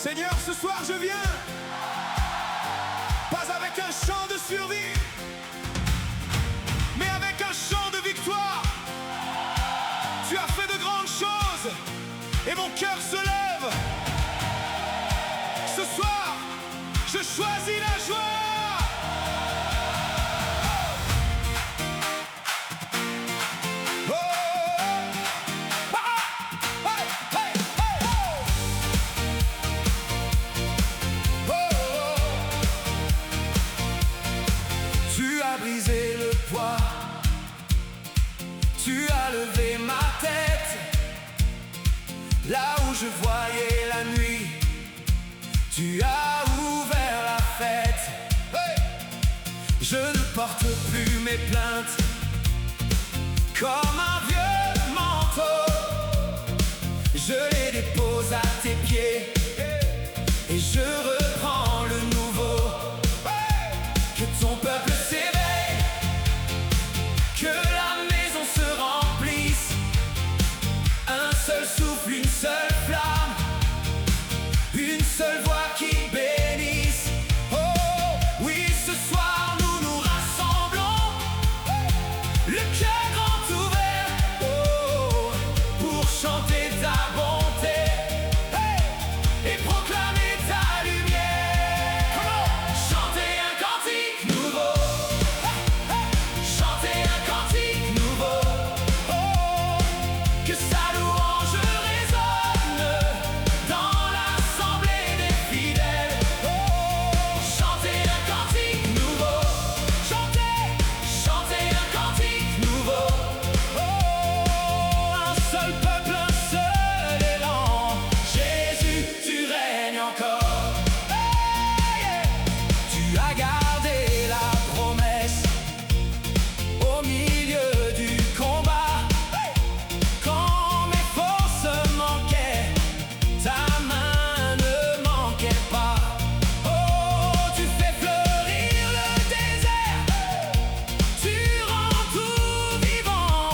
Seigneur, ce soir je viens, pas avec un chant de survie, mais avec un chant de victoire. Tu as fait de grandes choses et mon cœur se lève. Ce soir, je choisis la joie. Brisé le poids, tu as levé ma tête. Là où je voyais la nuit, tu as ouvert la fête. Hey! Je ne porte plus mes plaintes comme un vieux manteau. Je les dépose à tes pieds et je reprends le nouveau. Que ton peuple s'éveille, que la maison se remplisse. Un seul souffle, une seule flamme, une seule voix qui bénisse. Oh, oui, ce soir nous nous rassemblons, le cœur grand ouvert, oh, pour chanter ta bonté, hey, et proclamer ta lumière. Chanter un cantique nouveau, chanter un cantique nouveau, oh, que sa louange résonne dans l'assemblée des fidèles. Oh, chanter un cantique nouveau, chanter un cantique nouveau, oh, un seul peuple, un seul élan. Jésus, tu règnes encore. Hey, yeah. Tu as gardé la promesse au milieu du combat. Hey! Quand mes forces manquaient, ta main ne manquait pas. Oh, tu fais fleurir le désert, tu rends tout vivant.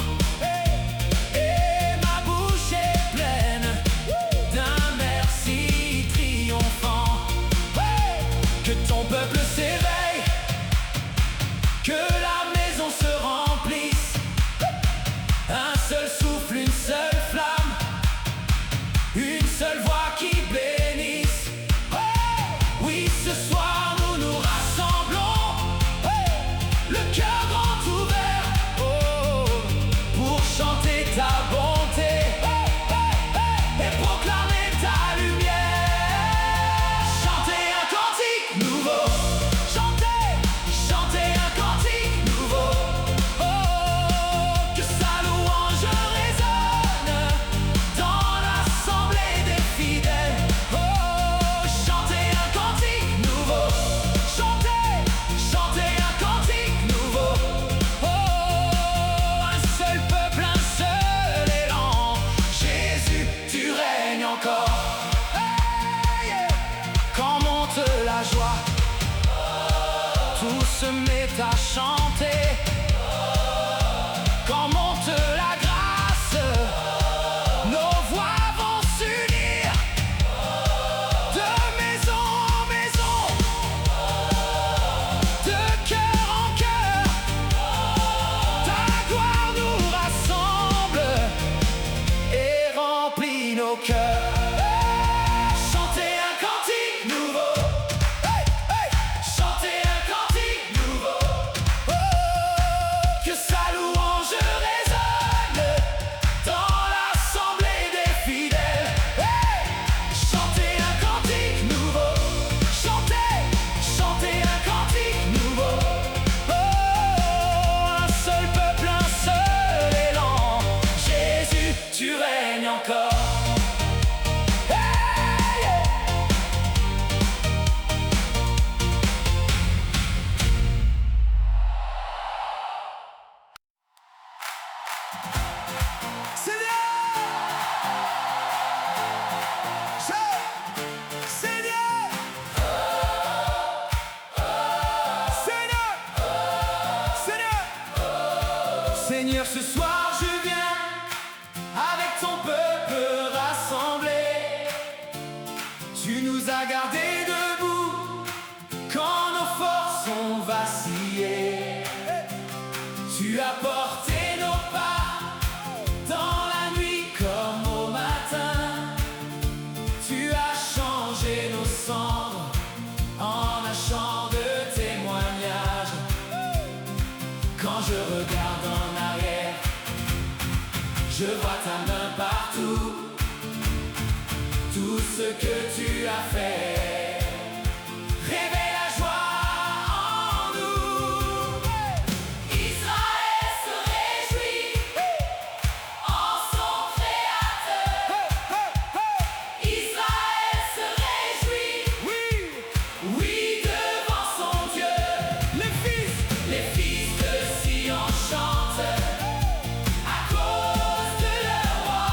Et ma bouche est pleine d'un merci triomphant. Que ton peuple s'éveille, que la maison se remplisse. Un seul souffle, une seule flamme, une seule voix qui bénisse. Oh, oui, ce soir nous nous rassemblons, le cœur grand ouvert, oh, pour chanter ta bonté, et proclamer ta lumière. Chanter un cantique nouveau, chanter un cantique nouveau, oh, que sa louange résonne dans l'assemblée des fidèles. Oh, chanter un cantique nouveau, chanter un cantique nouveau, oh, un seul peuple, un seul élan. Jésus, tu règnes encore. Hey, yeah. Quand monte la joie, tout se met à chanter. Quand monte la grâce, nos voix vont s'unir. De maison en maison, de cœur en cœur, ta gloire nous rassemble et remplit nos cœurs. Chanter un cantique nouveau, hey, hey, chanter un cantique nouveau, oh, que sa louange résonne dans l'assemblée des fidèles. Hey, chanter un cantique nouveau, chanter un cantique nouveau, oh, un seul peuple, un seul élan. Jésus, tu règnes encore. Hey, yeah. Seigneur, ce soir je viens avec ton peuple rassemblé. Tu nous m'as gardé debout quand nos forces ont vacillé. Tu as porté nos pas dans la nuit comme au matin. Tu as changé nos cendres en un chant de témoignage. Quand je regarde en arrière, je vois ta main partout. Tout ce que tu as fait réveille la joie en nous. Israël se réjouit en son Créateur. Israël se réjouit, oui, devant son Dieu. Les fils de Sion chantent à cause de leur roi.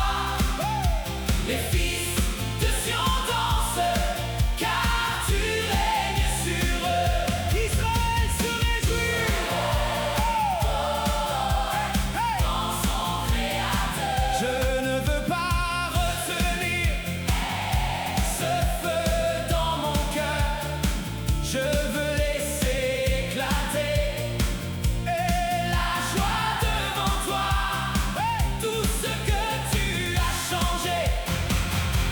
Les fils de Sion dansent car tu règnes sur eux. Israël se réjouit dans son Créateur. Je ne veux pas retenir ce feu dans mon cœur. Je veux laisser éclater la joie devant toi. Tout ce que tu as changé,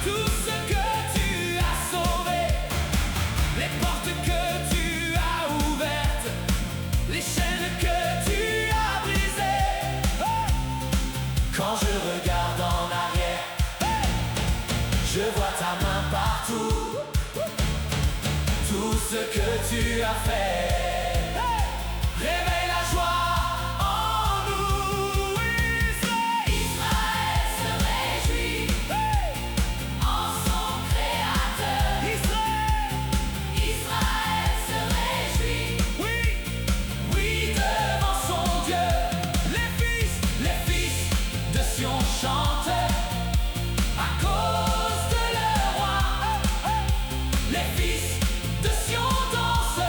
tout ce que tu as sauvé, les portes que tu as ouvertes, les chaînes que tu as brisées. Quand je regarde en arrière, je vois ta main partout. Tout ce que tu as fait réveille la joie en nous. Israël se réjouit en son Créateur. Israël se réjouit, oui, devant son Dieu. Les fils de Sion chantent à cause de leur roi. Les fils de Sion dansent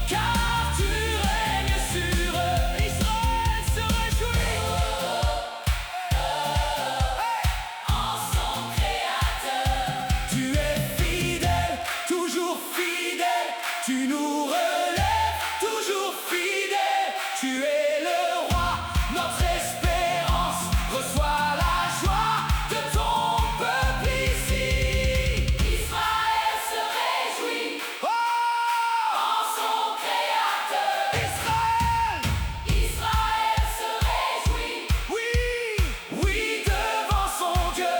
car tu règnes sur eux. Israël se réjouit en son Créateur. Tu es fidèle, toujours fidèle. Tu nous relèves, toujours fidèle. Tu es le roi, notre espérance. Reçois la joie de ton peuple ici. Israël se réjouit en son Créateur. Israël se réjouit, oui, devant son Dieu.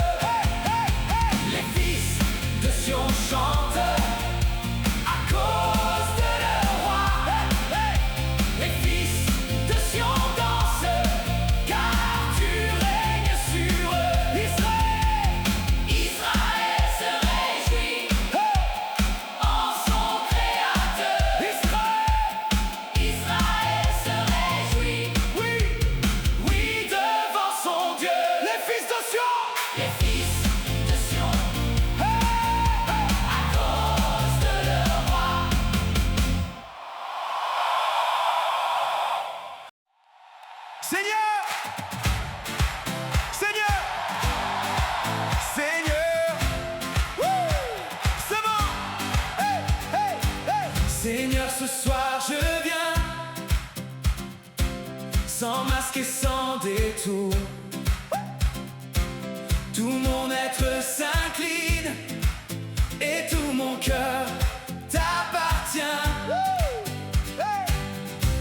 Les fils de Sion chantent à cause de leur roi. Les fils de Sion dansent car tu règnes sur eux. Israël se réjouit en son Créateur. Israël se réjouit, oui, devant son Dieu. Les fils de Sion à cause de leur roi. Seigneur, Seigneur, Seigneur, c'est bon. Seigneur, ce soir je viens sans masque et sans détour. Tout mon être s'incline et tout mon cœur t'appartient.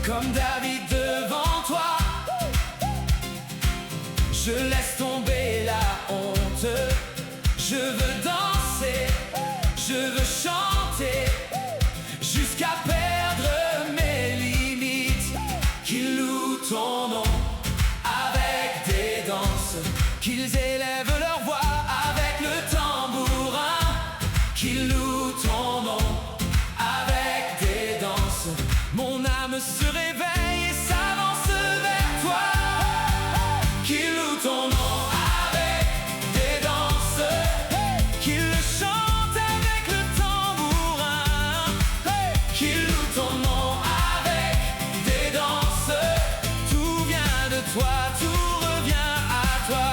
Comme David devant toi, je laisse tomber la honte. Je veux danser, je veux chanter jusqu'à perdre mes limites. Qu'ils louent ton nom avec des danses, qu'ils élèvent leur voix avec le tambourin. Qu'ils louent ton nom avec des danses. Mon âme se réveille et s'avance vers toi. Qu'ils louent ton nom avec des danses, qu'ils le chantent avec le tambourin. Qu'ils louent ton nom avec des danses. Tout vient de toi, tout revient à toi.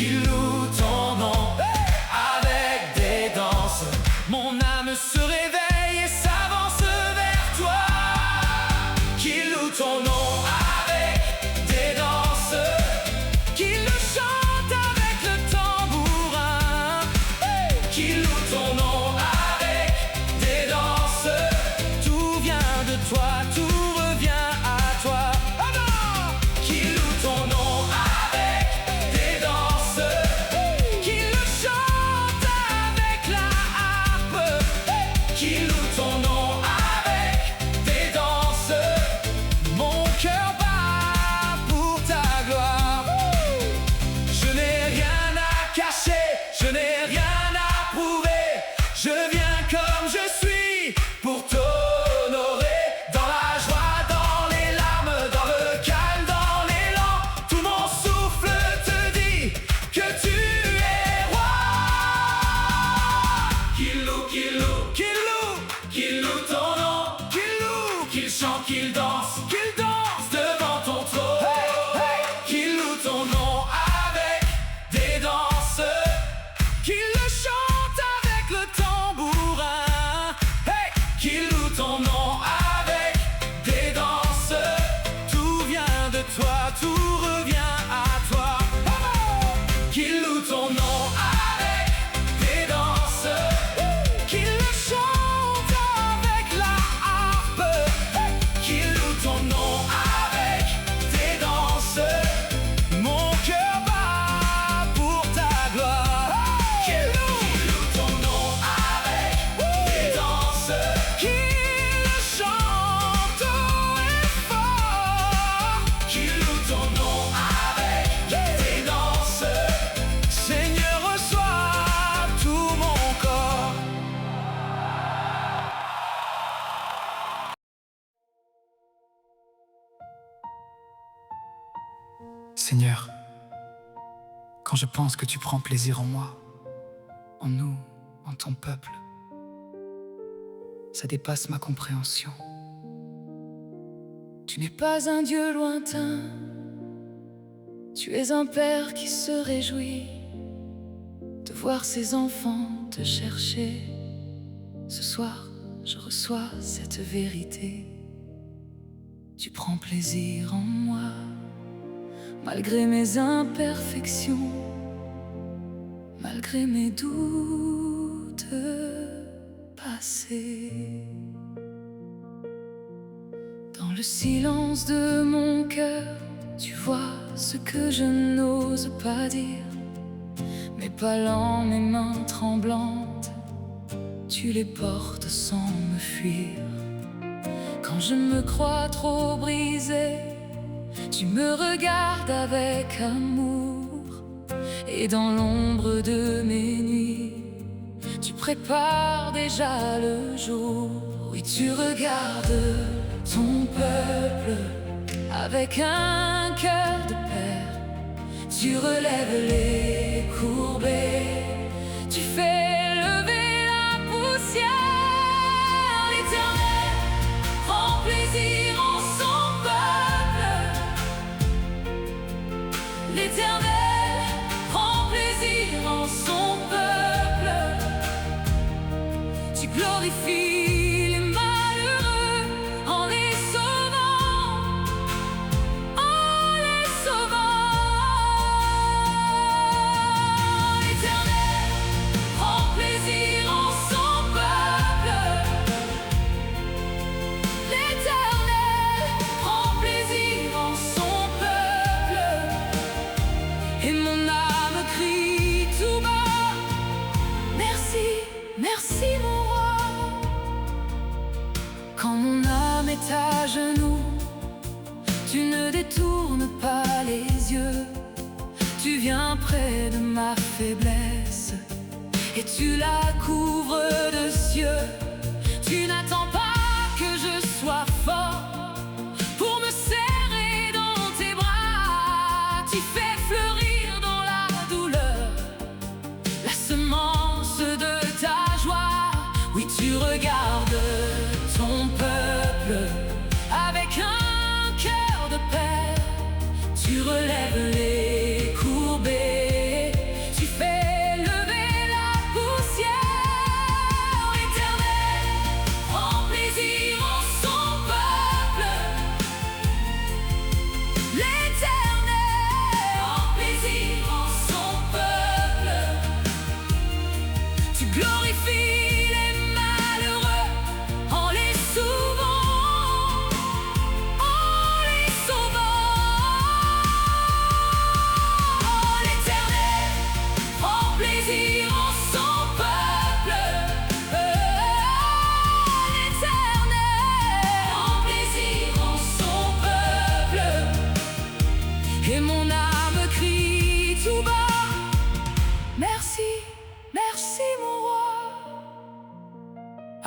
qui loue ton nom avec des danses. Mon âme se réveille et s'avance vers toi, qui loue ton nom avec des danses, qui le chante avec le tambourin, qui loue ton nom avec des danses. Tout vient de toi, tout revient à toi. Qui loue ton nom avec des danses, qui le chante avec la harpe, qui loue ton nom avec des danses. Mon cœur bat pour ta gloire. Je n'ai rien à cacher, je n'ai rien à prouver. Je viens comme je suis pour t'honorer. Dans la joie, dans les larmes, dans le calme, dans l'élan, tout mon souffle te dit que tu es roi. Qu'il loue, qu'il loue, qu'il loue, qu'il loue ton nom, qu'il loue, qu'il chante, qu'il danse devant ton trône. Qu'il loue ton nom avec des danses, qu'il le chante avec le tambourin. Qu'il loue ton nom avec des danses. Tout vient de toi, tout revient à toi. Qu'il loue ton nom avec des danses, qu'il le chante avec la harpe, qu'il loue ton nom avec des danses. Mon cœur bat pour ta gloire. Qu'il loue ton nom avec des danses, qu'il le chante haut et fort, qu'il loue ton nom avec des danses. Seigneur, reçois tout mon corps. Seigneur, quand je pense que tu prends plaisir en moi, en nous, en ton peuple, ça dépasse ma compréhension. Tu n'es pas un Dieu lointain, tu es un Père qui se réjouit de voir ses enfants te chercher. Ce soir, je reçois cette vérité. Tu prends plaisir en moi, malgré mes imperfections, malgré mes doutes passés. Dans le silence de mon cœur, tu vois ce que je n'ose pas dire. Mes pas lents, mes mains tremblantes, tu les portes sans me fuir. Quand je me crois trop brisée, tu me regardes avec amour. Et dans l'ombre de mes nuits, tu prépares déjà le jour. Oui, tu regardes ton peuple avec un cœur de père. Tu relèves les courbés, tu fais lever la poussière. L'Éternel prend plaisir en son peuple. L'Éternel prend plaisir en son peuple. Tu glorifies les malheureux en les sauvant, en les sauvant. L'Éternel prend plaisir en son peuple. L'Éternel prend plaisir en son peuple. Et mon âme crie tout bas: merci, merci mon roi. Quand mon âme est à genoux, tu ne détournes pas les yeux. Tu viens près de ma faiblesse et tu la couvres de cieux. Tu n'attends pas que je sois fort pour me serrer dans tes bras. Tu fais fleurir dans la douleur la semence de ta joie. Oui, tu regardes ton peuple avec un cœur de père. Tu relèves les courbés,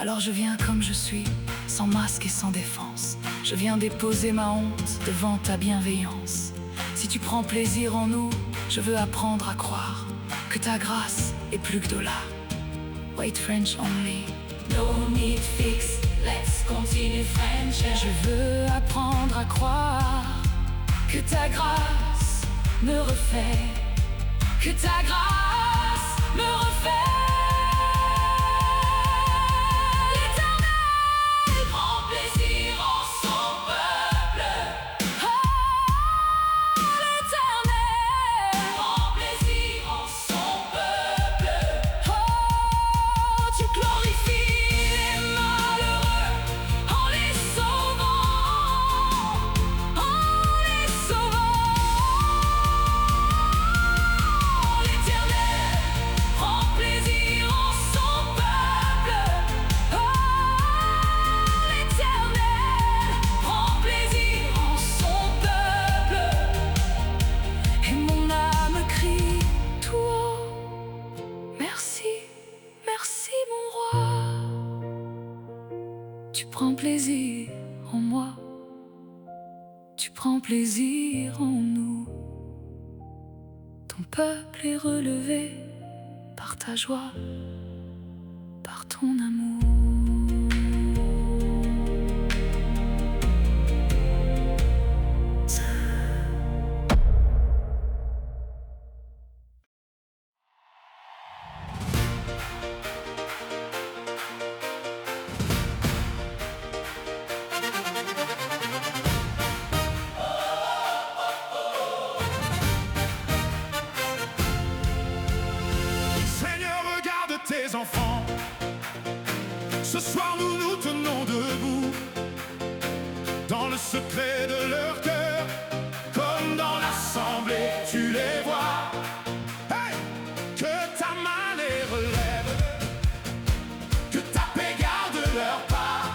Alors je viens comme je suis, sans masque et sans défense. Je viens déposer ma honte devant ta bienveillance. Si tu prends plaisir en nous, je veux apprendre à croire que ta grâce est plus que dollar. Wait French only. No need fix, let's continue French. Je veux apprendre à croire que ta grâce me refait, que ta grâce me refait. L'Éternel prend plaisir en son peuple. Oh, l'Éternel prend plaisir en son peuple. Oh, tu glorifies les malheureux en les sauvant, en les sauvant. L'Éternel prend plaisir en son peuple. Oh, l'Éternel prend plaisir en son peuple. Et mon âme crie tout haut: merci, merci mon roi. Tu prends plaisir en moi, tu prends plaisir en nous. Ton peuple est relevé par ta joie, par ton amour. Seigneur, regarde tes enfants. Ce soir nous nous tenons debout, dans le secret de leur cœur, comme dans l'assemblée tu les vois. Hey! Que ta main les relève, que ta paix garde leur pas.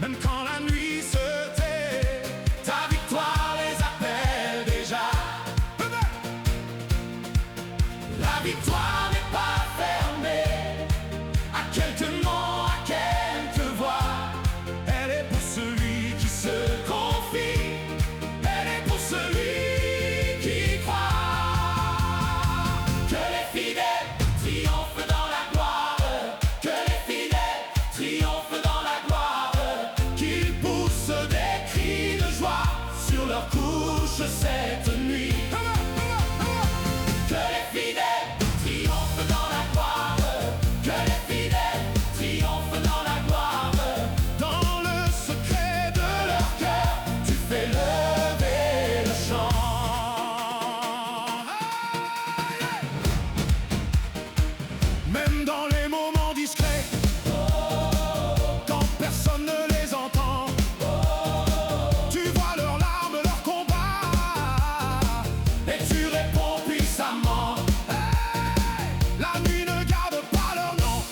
Même quand la nuit se tait, ta victoire les appelle déjà. La victoire n'est pas fermée à quelques noms, à quelques voix. Elle est pour celui qui se confie, elle est pour celui qui croit. Que les fidèles triomphent dans la gloire, que les fidèles triomphent dans la gloire, qu'ils poussent des cris de joie sur leur couche cette nuit. Que les fidèles triomphent dans la gloire, que les fidèles triomphent dans la gloire. Dans le secret de leur cœur, tu fais lever le chant. Même dans les moments discrets, quand personne ne les entend, tu vois leurs larmes, leurs combats, et tu réponds puissamment. La nuit ne garde pas leur nom,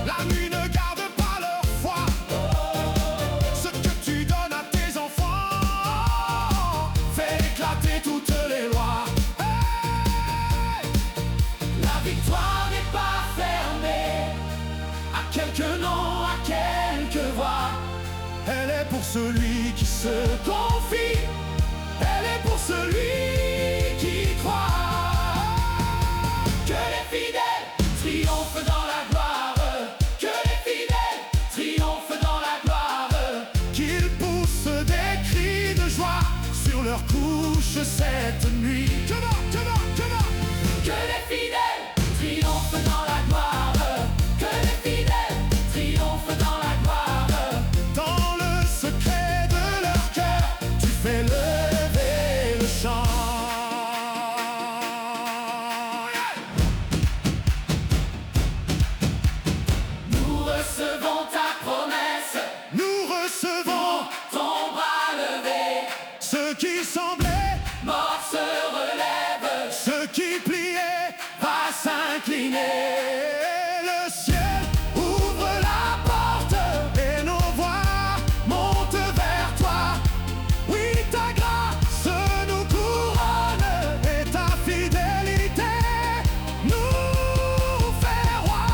la nuit ne garde pas leur foi. Ce que tu donnes à tes enfants fait éclater toutes les lois. La victoire n'est pas fermée à quelques noms, à quelques voix. Elle est pour celui qui se confie, elle est pour celui qui croit. Que les fidèles triomphent dans la gloire, que les fidèles triomphent dans la gloire, qu'ils poussent des cris de joie sur leur couche cette nuit. Que les fidèles triomphent dans la gloire, que les fidèles triomphent dans la gloire. Dans le secret de leur cœur, tu fais lever le chant. Nous recevons ta promesse, nous recevons ton bras levé. Ceux qui semblaient morts se relèvent, ceux qui pliaient va s'incliner. Le ciel ouvre la porte et nos voix montent vers toi. Oui, ta grâce nous couronne et ta fidélité nous fait roi.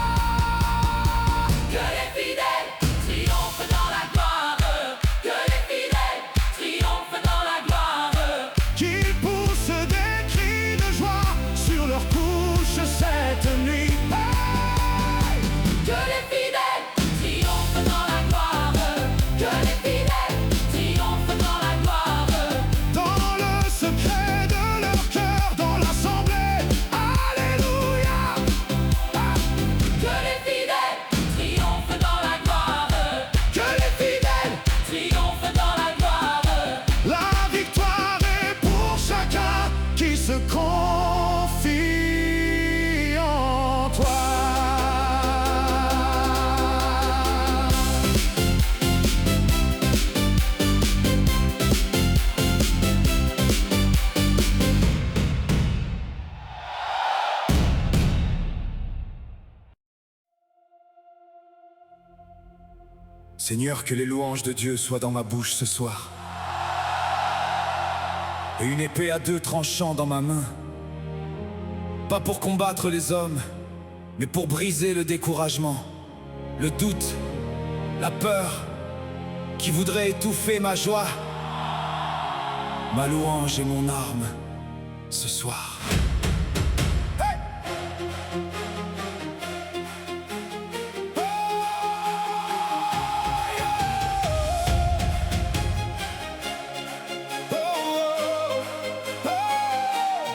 se confie en toi. Seigneur, que les louanges de Dieu soient dans ma bouche ce soir, et une épée à 2 tranchants dans ma main, pas pour combattre les hommes, mais pour briser le découragement, le doute, la peur qui voudrait étouffer ma joie. Ma louange est mon arme ce soir.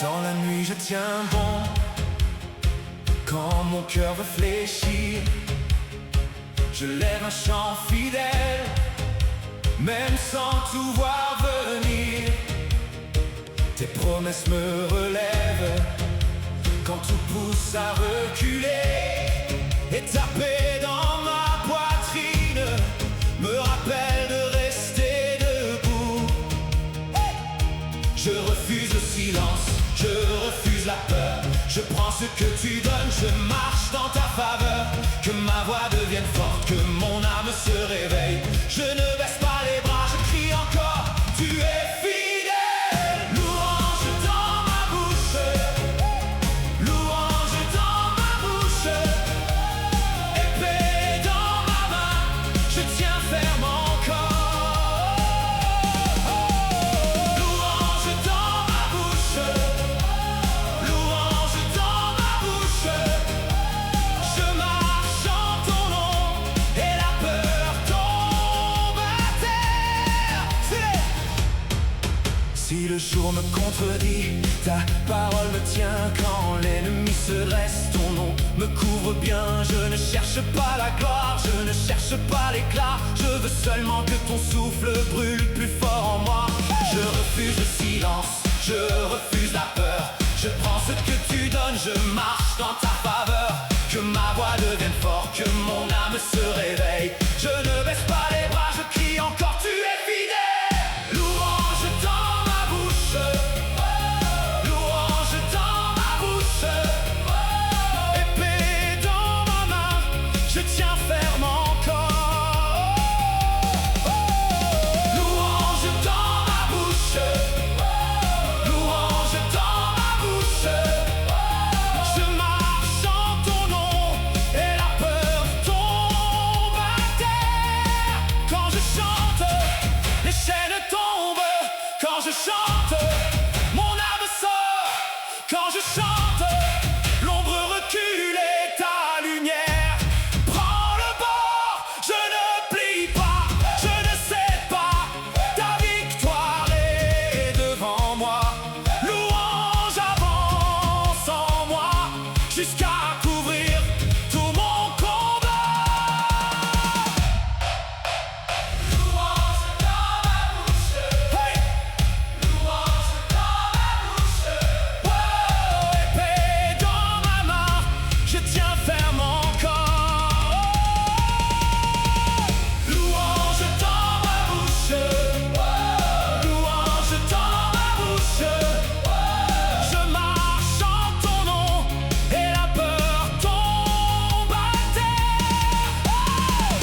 Dans la nuit je tiens bon, quand mon cœur veut fléchir, je lève un chant fidèle, même sans tout voir venir. Tes promesses me relèvent, quand tout pousse à reculer, et taper dans ma poitrine me rappelle de rester debout. Je refuse le silence, je refuse la peur, je prends ce que tu donnes, je marche dans ta faveur. Que ma voix devienne forte, que mon âme se réveille, je ne baisse pas les bras, je crie encore, tu es fidèle. Louange dans ma bouche, louange dans ma bouche, épée dans ma main, je tiens ferme encore. Louange dans ma bouche, louange dans ma bouche, je marche en ton nom et la peur tombe à terre. Si le jour me contredit, ta parole me tient. Quand l'ennemi se dresse, ton nom me couvre bien. Je ne cherche pas la gloire, je ne cherche pas l'éclat, je veux seulement que ton souffle brûle plus fort en moi. Je refuse le silence, je refuse la peur, je prends ce que tu donnes, je marche dans ta faveur. Que ma voix devienne forte, que mon âme se réveille, je ne baisse pas les bras, je crie encore, tu es fidèle. Louange dans ma bouche, louange dans ma bouche, épée dans ma main, je tiens ferme encore. Louange dans ma bouche, louange dans ma bouche, je marche en ton nom et la peur tombe à terre. Quand je chante, les chaînes tombent. Quand je chante, mon âme sort. Quand je chante, l'ombre recule et ta lumière prend le bord. Je ne plie pas, je ne cède pas, ta victoire est devant moi. Louange avance en moi jusqu'à couvrir tout mon combat. Louange dans ma bouche, hey! Louange dans ma bouche, wow! Épée dans ma main, je tiens ferme encore. Louange dans ma bouche, louange dans ma bouche, je marche en ton nom et la peur tombe à terre.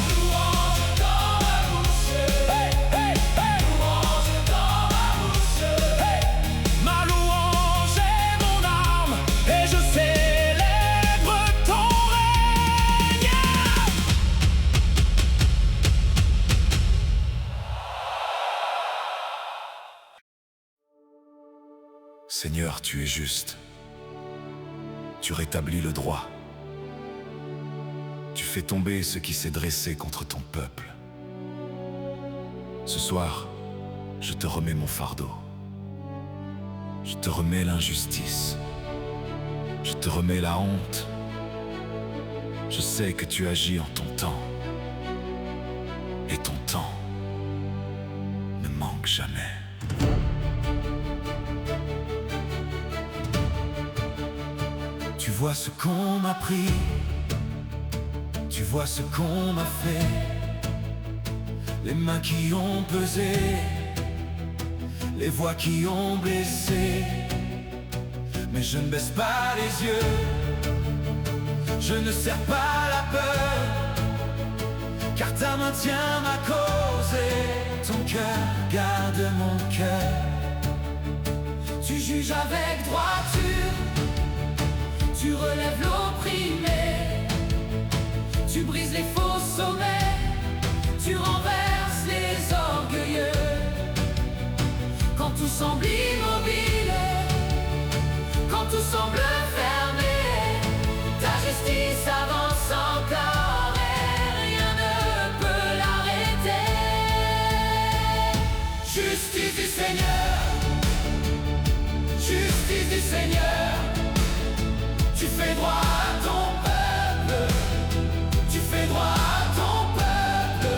Louange dans ma bouche, hey, hey, hey. Louange dans ma bouche, hey. Ma louange est mon arme et je célèbre ton règne. Seigneur, tu es juste. Tu rétablis le droit. Tu fais tomber ce qui s'est dressé contre ton peuple. Ce soir, je te remets mon fardeau. Je te remets l'injustice. Je te remets la honte. Je sais que tu agis en ton temps. Et ton temps ne manque jamais. Tu vois ce qu'on m'a pris, tu vois ce qu'on m'a fait, les mains qui ont pesé, les voix qui ont blessé. Mais je ne baisse pas les yeux, je ne serre pas la peur, car ta main tient ma cause et ton cœur garde mon cœur. Tu juges avec droiture, tu relèves l'opprimé, tu brises les faux sommets, tu renverses les orgueilleux. Quand tout semble immobile, quand tout semble fermé, ta justice avance encore et rien ne peut l'arrêter. Justice du Seigneur, justice du Seigneur. Tu fais droit à ton peuple, tu fais droit à ton peuple.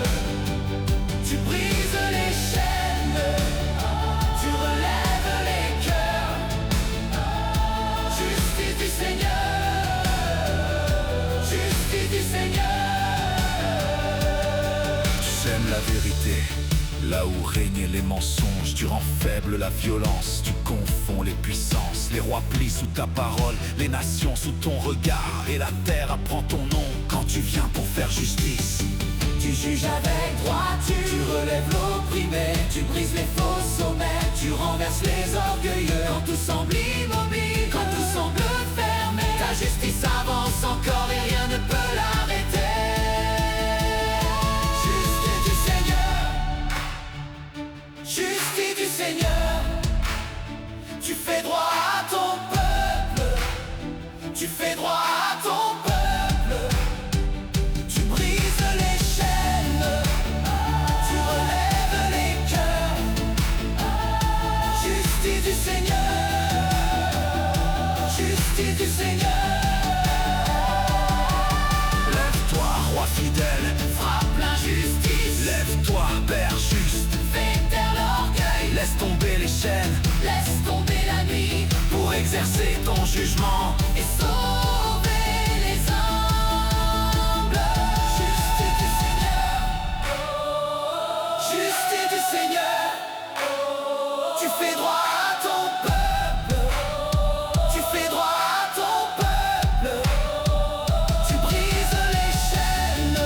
Tu brises les chaînes, tu relèves les cœurs. Justice du Seigneur, justice du Seigneur. Tu sèmes la vérité, là où régnaient les mensonges. Tu rends faible la violence, tu confonds les puissances. Les rois plient sous ta parole, les nations sous ton regard. Et la terre apprend ton nom quand tu viens pour faire justice. Tu juges avec droiture, tu relèves l'opprimé, tu brises les faux sommets, tu renverses les orgueilleux. Quand tout semble immobile, quand tout semble fermé, ta justice avance encore et rien ne peut l'arrêter. Justice du Seigneur, justice du Seigneur. Tu fais droit à ton peuple, tu fais droit à ton peuple. Tu brises les chaînes, tu relèves les cœurs. Justice du Seigneur, justice du Seigneur. Lève-toi, roi fidèle, Frappe l'injustice, lève-toi, Père juste. fais taire l'orgueil, Laisse tomber les chaînes laisse tomber la nuit pour exercer ton jugement. et sauver les humbles. Justice du Seigneur, justice du Seigneur. Tu fais droit à ton peuple, tu fais droit à ton peuple. Tu brises les chaînes,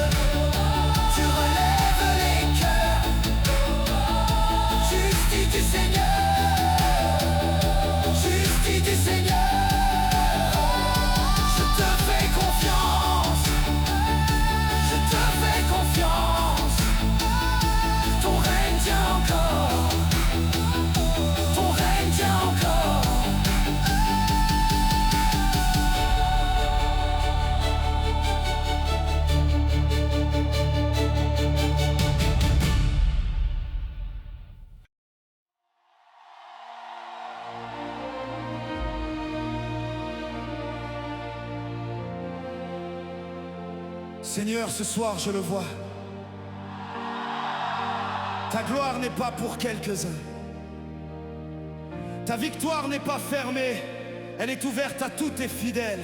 tu relèves les cœurs. Justice du Seigneur, justice du Seigneur. Je te fais confiance, je te fais confiance. Ton règne tient encore, ton règne tient encore. Seigneur, ce soir je le vois. Ta gloire n'est pas pour quelques-uns. Ta victoire n'est pas fermée. Elle est ouverte à tous tes fidèles,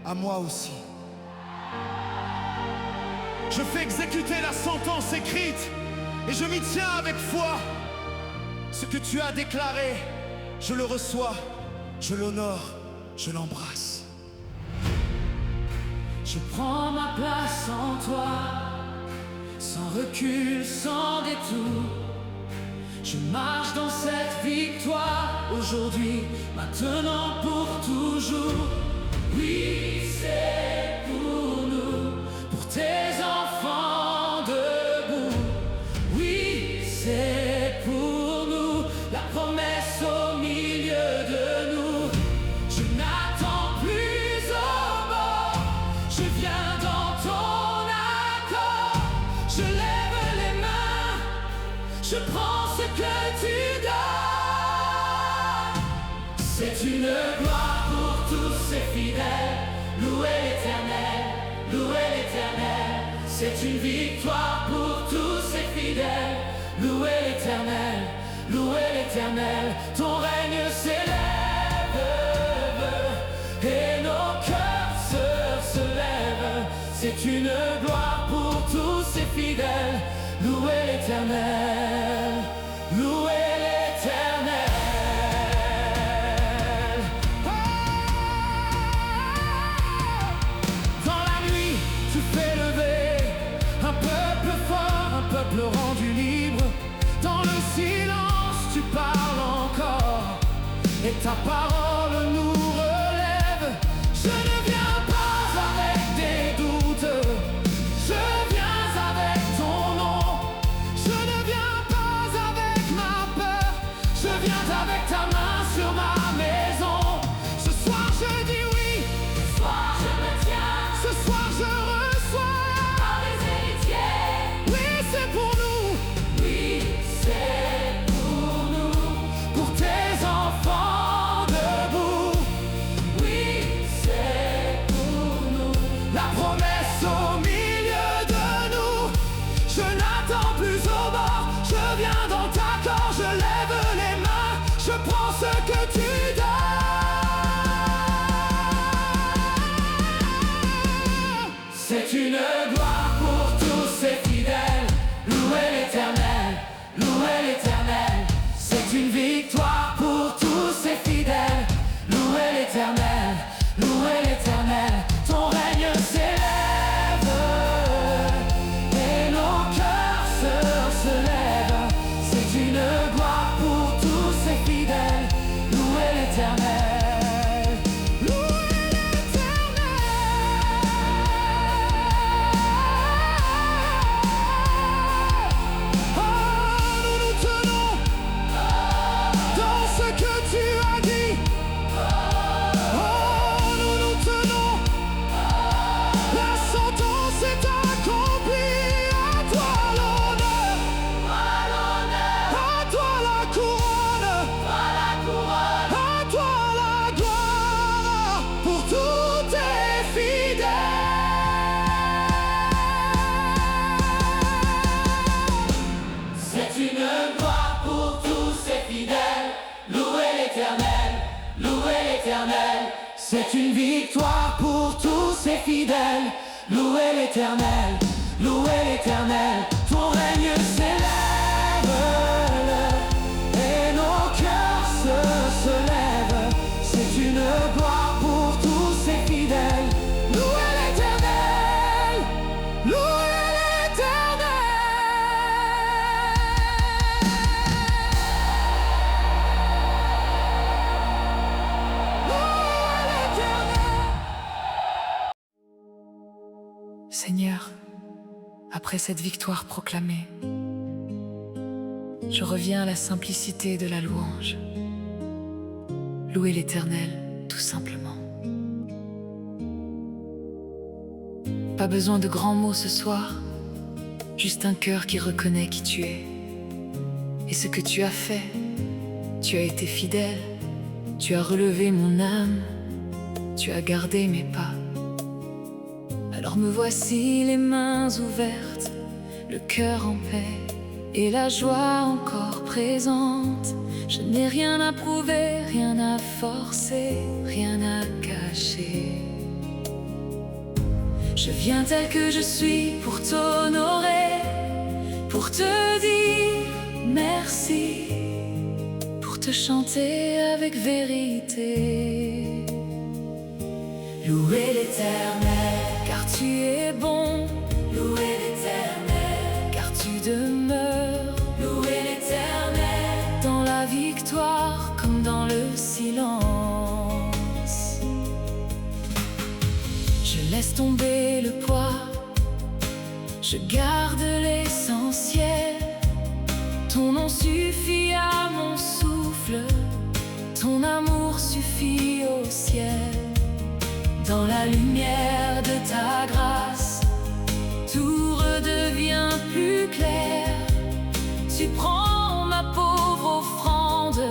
à moi aussi. Je fais exécuter la sentence écrite et je m'y tiens avec foi. Ce que tu as déclaré, je le reçois, je l'honore, je l'embrasse. Je prends ma place en toi, sans recul, sans détour. Je marche dans cette victoire, aujourd'hui, maintenant, pour toujours. Oui, c'est pour nous, pour tes enfants debout. Oui, c'est pour nous, la promesse au milieu de nous. Je n'attends plus au bord, je viens dans ton accord. Je lève les mains, je prends ce que tu donnes. C'est une gloire pour tous ces fidèles. Louez l'Éternel, louez l'Éternel. C'est une victoire pour tous ces fidèles. Louez l'Éternel, louez l'Éternel. Ton règne s'élève et nos ta parole nous relève. Je ne viens pas avec des doutes, je viens avec ton nom. Je ne viens pas avec ma peur, je viens avec ta main sur ma maison. Ce soir je dis oui, ce soir je me tiens, ce soir je reçois par les héritiers. Oui, c'est pour nous, oui, c'est pour nous, pour tes enfants debout. Oui, c'est pour nous, la promesse au milieu de nous. Je n'attends plus au bord, je viens dans ta gorge, je lève les mains, je prends ce que tu donnes. C'est une gloire pour tous ces fidèles. Louez l'Éternel, louez l'Éternel. C'est une victoire pour tous ces fidèles. Louez l'Éternel, louez l'Éternel. Ton règne s'élève et nos cœurs se lèvent. C'est une gloire pour tous ces fidèles. Louez l'Éternel, louez l'Éternel. Oh, nous nous tenons dans ce que tu as dit. Oh, nous nous tenons, la sentence est accomplie. À toi l'honneur, à toi la couronne, à toi la gloire pour tous tes fidèles. C'est une gloire pour tous ces fidèles. Louez l'Éternel, louez l'Éternel. C'est une victoire pour tous ces fidèles. Louez l'Éternel, louez l'Éternel. Ton règne s'élève et nos cœurs se lèvent. C'est une gloire pour tous ces fidèles. Louez l'Éternel, louez Seigneur, après cette victoire proclamée, je reviens à la simplicité de la louange. Louer l'Éternel, tout simplement. Pas besoin de grands mots ce soir, juste un cœur qui reconnaît qui tu es. Et ce que tu as fait, tu as été fidèle, tu as relevé mon âme, tu as gardé mes pas. Alors me voici les mains ouvertes, le cœur en paix et la joie encore présente. Je n'ai rien à prouver, rien à forcer, rien à cacher. Je viens tel que je suis pour t'honorer, pour te dire merci, pour te chanter avec vérité. Louez l'Éternel, car tu es bon. Louez l'Éternel, car tu demeures. Louez l'Éternel, dans la victoire comme dans le silence. Je laisse tomber le poids, je garde l'essentiel. Ton nom suffit à mon souffle, ton amour suffit au ciel. Dans la lumière de ta grâce, tout redevient plus clair. Tu prends ma pauvre offrande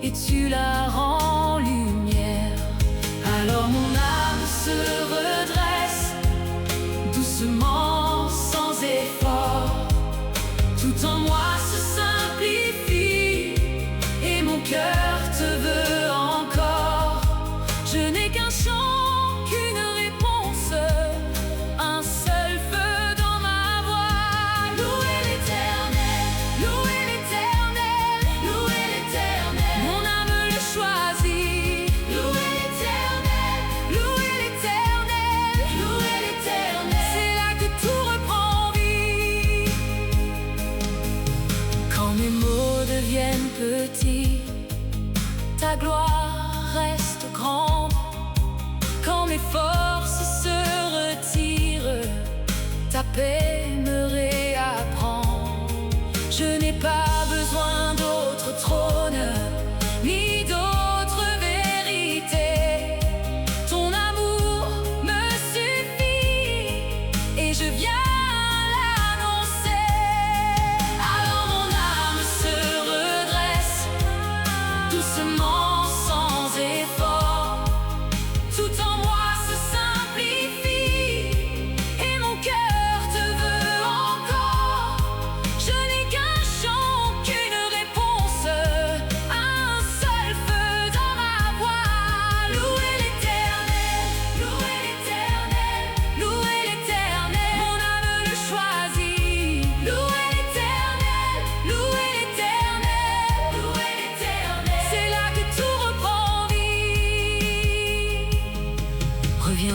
et tu la rends lumière. Alors mon âme se redresse doucement, sans effort. Tout en moi se simplifie et mon cœur te veut encore. Je n'ai qu'un chant, qu'une réponse, un seul feu dans ma voix. Louez l'Éternel, louez l'Éternel, louez l'Éternel. Mon âme le choisit.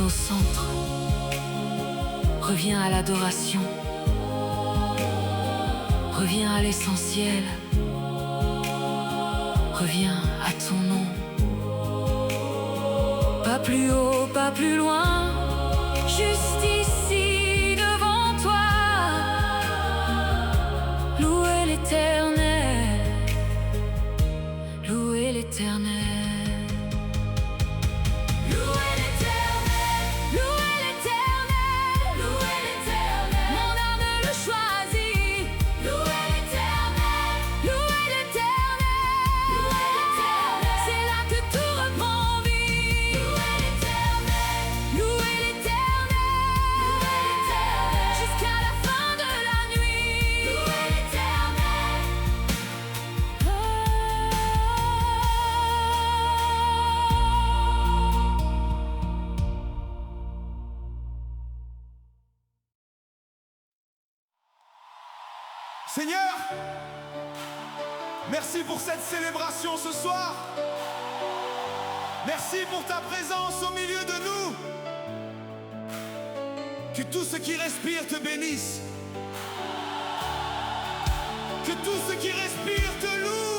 au centre. Reviens à l'adoration. Reviens à l'essentiel. Reviens à ton nom. Pas plus haut, pas plus loin, juste ici devant toi. Louer l'Éternel, louer l'Éternel. Louer l'Éternel, louer l'Éternel, louer l'Éternel. Mon âme le choisit. Louer l'Éternel, louer l'Éternel, louer l'Éternel. C'est là que tout reprend vie. Louer l'Éternel, louer l'Éternel, louer l'Éternel. Jusqu'à la fin de la nuit. Louer l'Éternel. Seigneur, merci pour cette célébration ce soir. Merci pour ta présence au milieu de nous. Que tout ce qui respire te bénisse. Que tout ce qui respire te loue.